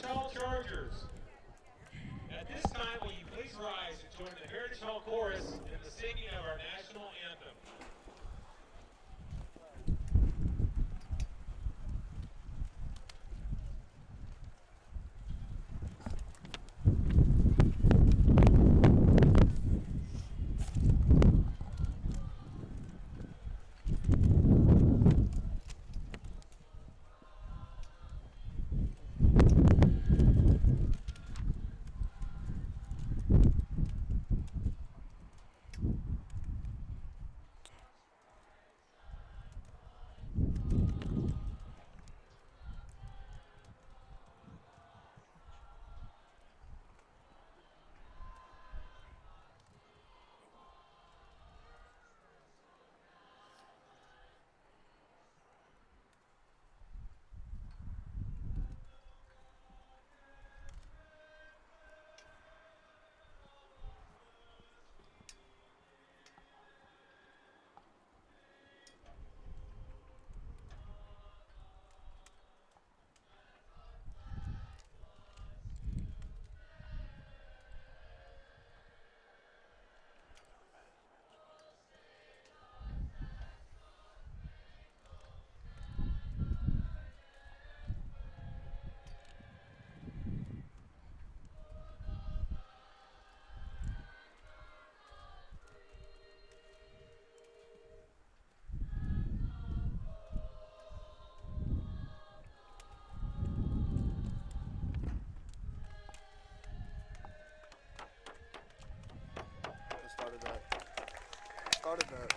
Heritage Hall Chargers. At this time, will you please rise and join the Heritage Hall Chorus in the singing of our national anthem? Started that. Started that.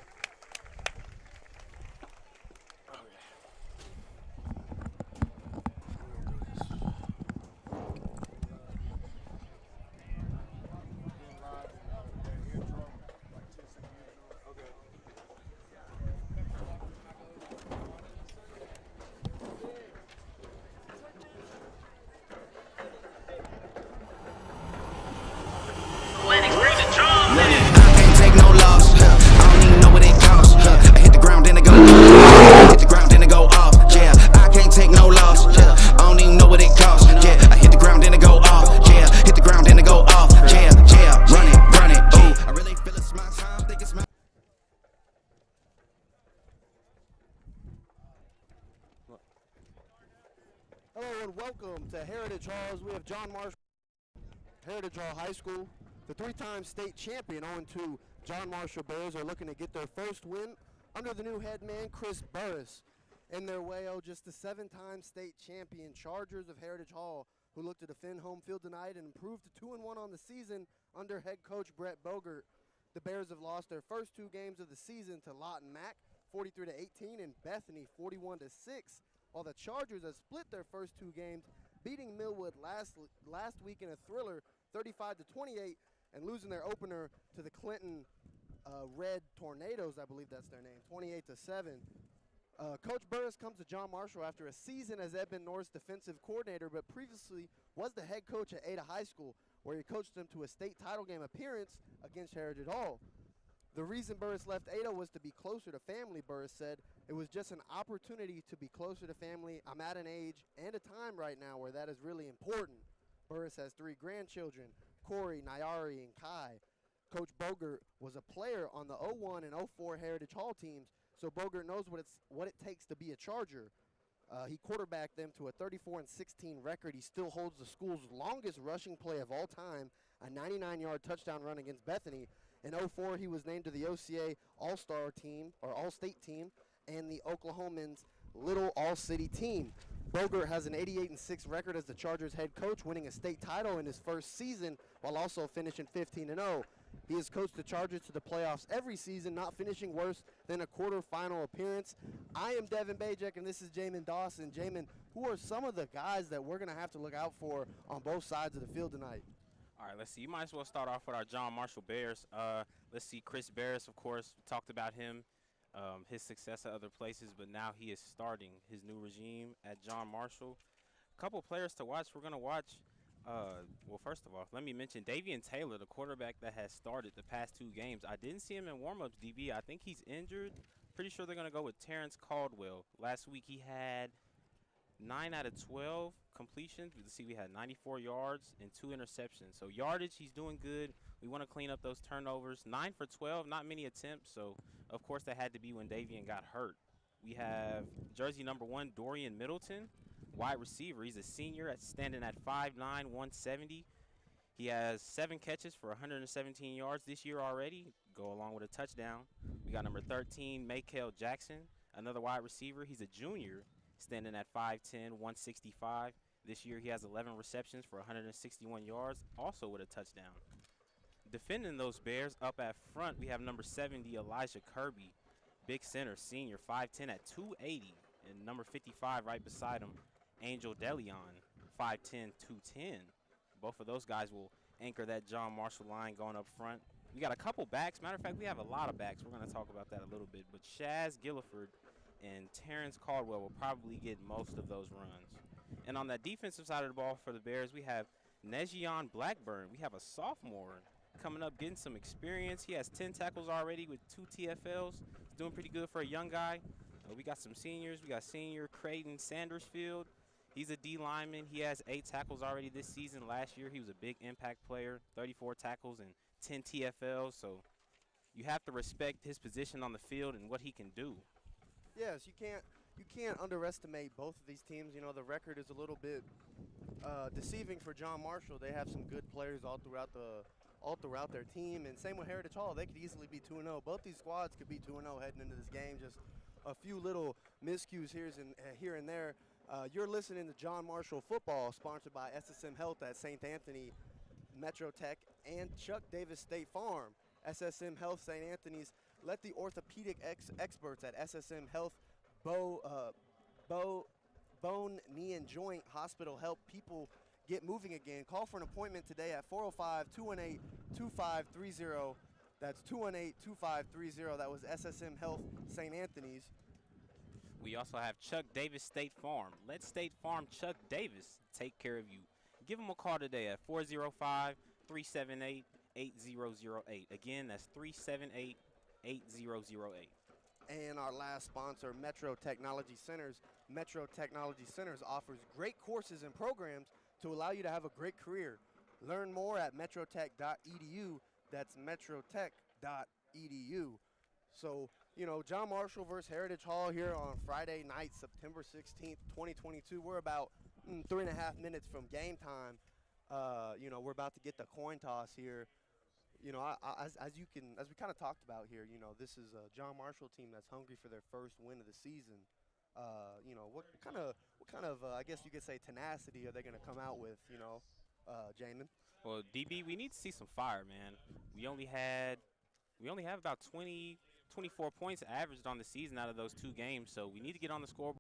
Hello and welcome to Heritage Halls. We have John Marshall, Heritage Hall High School. The three-time state champion, 0-2 John Marshall Bears, are looking to get their first win under the new head man, Chris Burris. In their way, just the seven-time state champion Chargers of Heritage Hall, who look to defend home field tonight and improve to 2-1 on the season under head coach Brett Bogert. The Bears have lost their first two games of the season to Lawton Mac, 43-18, and Bethany, 41-6. While the Chargers have split their first two games, beating Millwood last week in a thriller, 35-28, and losing their opener to the Clinton Red Tornadoes, I believe that's their name, 28-7. Coach Burris comes to John Marshall after a season as Edmond North's defensive coordinator, but previously was the head coach at Ada High School, where he coached them to a state title game appearance against Heritage Hall. The reason Burris left Ada was to be closer to family, Burris said. It was just an opportunity to be closer to family. I'm at an age and a time right now where that is really important. Burris has three grandchildren, Corey, Nayari, and Kai. Coach Bogert was a player on the 01 and 04 Heritage Hall teams, so Bogert knows what it takes to be a Charger. He quarterbacked them to a 34-16 record. He still holds the school's longest rushing play of all time, a 99-yard touchdown run against Bethany. In 04, he was named to the OCA All-Star team, or All-State team, and the Oklahomans Little All-City team. Bogert has an 88-6 record as the Chargers head coach, winning a state title in his first season while also finishing 15-0. He has coached the Chargers to the playoffs every season, not finishing worse than a quarterfinal appearance. I am Devin Bajek, and this is Jamin Dawson. Jamin, who are some of the guys that we're going to have to look out for on both sides of the field tonight? All right, let's see. You might as well start off with our John Marshall Bears. Let's see, Chris Barris, of course, we talked about him, his success at other places, but now he is starting his new regime at John Marshall. A couple players to watch. We're going to watch, well, first of all, let me mention Davian Taylor, the quarterback that has started the past two games. I didn't see him in warm-ups, DB. I think he's injured. Pretty sure they're going to go with Terrence Caldwell. Last week he had 9 out of 12 completions. You see we had 94 yards and 2 interceptions. So yardage, he's doing good. We want to clean up those turnovers. 9 for 12, not many attempts. So, of course, that had to be when Davian got hurt. We have jersey number 1, Dorian Middleton, wide receiver. He's a senior standing at 5'9", 170. He has 7 catches for 117 yards this year already. Go along with a touchdown. We got number 13, Makel Jackson, another wide receiver. He's a junior, standing at 5'10", 165. This year he has 11 receptions for 161 yards, also with a touchdown. Defending those Bears up at front, we have number 70, Elijah Kirby, big center, senior, 5'10" at 280. And number 55 right beside him, Angel DeLeon, 5'10", 210. Both of those guys will anchor that John Marshall line going up front. We got a couple backs. Matter of fact, we have a lot of backs. We're going to talk about that a little bit. But Shaz Gilliford and Terrence Caldwell will probably get most of those runs. And on that defensive side of the ball for the Bears, we have Nejion Blackburn. We have a sophomore coming up, getting some experience. He has 10 tackles already with 2 TFLs. He's doing pretty good for a young guy. We got some seniors. We got senior Creighton Sandersfield. He's a D lineman. He has 8 tackles already this season. Last year, he was a big impact player, 34 tackles and 10 TFLs. So you have to respect his position on the field and what he can do. Yes, you can't underestimate both of these teams. You know, the record is a little bit deceiving for John Marshall. They have some good players all throughout their team, and same with Heritage Hall. They could easily be 2-0. Both these squads could be 2-0 heading into this game. Just a few little miscues here and there. You're listening to John Marshall Football, sponsored by SSM Health at St. Anthony, Metro Tech, and Chuck Davis State Farm. SSM Health, St. Anthony's. Let the orthopedic experts at SSM Health Bone, Knee, and Joint Hospital help people get moving again. Call for an appointment today at 405-218-2530. That's 218-2530. That was SSM Health, St. Anthony's. We also have Chuck Davis State Farm. Let State Farm Chuck Davis take care of you. Give him a call today at 405-378-8008. Again, that's 378-8008. And our last sponsor, Metro Technology Centers. Metro Technology Centers offers great courses and programs to allow you to have a great career. Learn more at metrotech.edu. That's metrotech.edu. So, you know, John Marshall versus Heritage Hall here on Friday night, September 16th, 2022. We're about 3.5 minutes from game time. You know, we're about to get the coin toss here. You know, as we kind of talked about here, you know, this is a John Marshall team that's hungry for their first win of the season. You know, what kind of I guess you could say tenacity are they going to come out with, you know, Jamin? Well, DB, we need to see some fire, man. We only have about 24 points averaged on the season out of those 2 games, so we need to get on the scoreboard.